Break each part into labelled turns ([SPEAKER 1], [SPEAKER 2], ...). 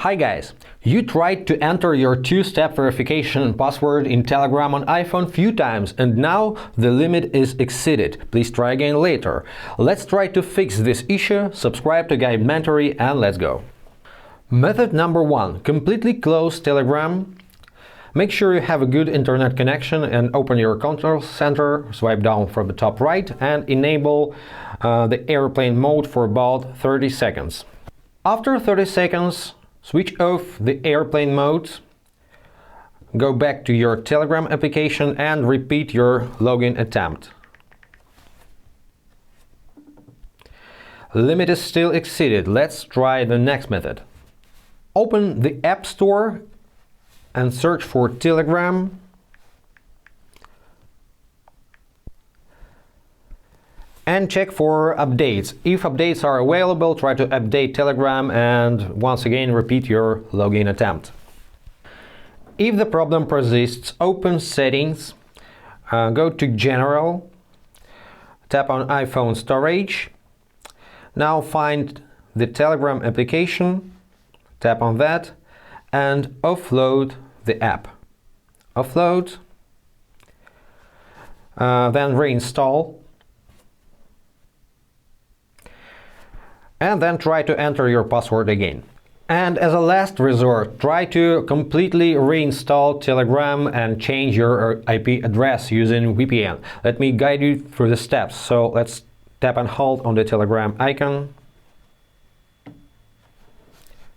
[SPEAKER 1] Hi guys, you tried to enter your two-step verification password in Telegram on iPhone few times and now the limit is exceeded. Please try again later. Let's try to fix this issue, subscribe to Guide Mentory and let's go. Method number 1. Completely close Telegram. Make sure you have a good internet connection and open your control center, swipe down from the top right and enable the airplane mode for about 30 seconds. After 30 seconds, switch off the airplane mode, go back to your Telegram application and repeat your login attempt. Limit is still exceeded. Let's try the next method. Open the App Store and search for Telegram. And check for updates. If updates are available, try to update Telegram and once again repeat your login attempt. If the problem persists, open Settings, go to General, tap on iPhone Storage. Now find the Telegram application, tap on that and offload the app. Offload, then reinstall. And then try to enter your password again. And as a last resort, try to completely reinstall Telegram and change your IP address using VPN. Let me guide you through the steps. So let's tap and hold on the Telegram icon.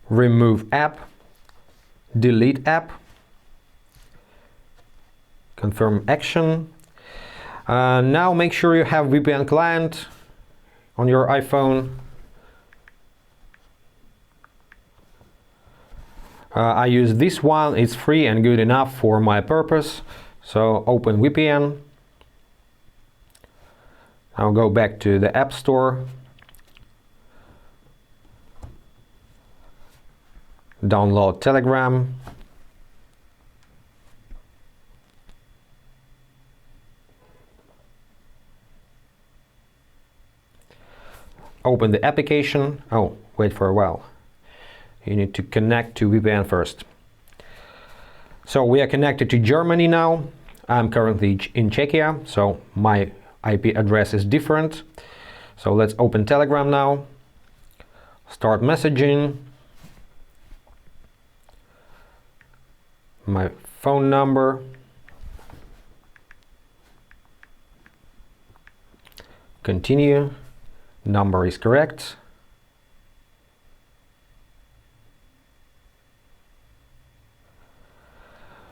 [SPEAKER 1] Remove app. Delete app. Confirm action. Now make sure you have VPN client on your iPhone. I use this one, it's free and good enough for my purpose. So open VPN. I'll go back to the App Store. Download Telegram. Open the application. Oh, wait for a while. You need to connect to VPN first. So we are connected to Germany now. I'm currently in Czechia, so my IP address is different. So let's open Telegram now. Start messaging. My phone number. Continue. Number is correct.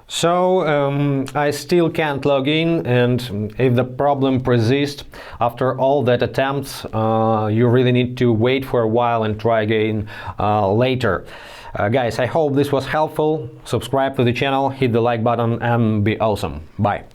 [SPEAKER 1] So I still can't log in, and if the problem persists after all that attempts, you really need to wait for a while and try again later. Guys, I hope this was helpful. Subscribe to the channel, hit the like button and be awesome. Bye.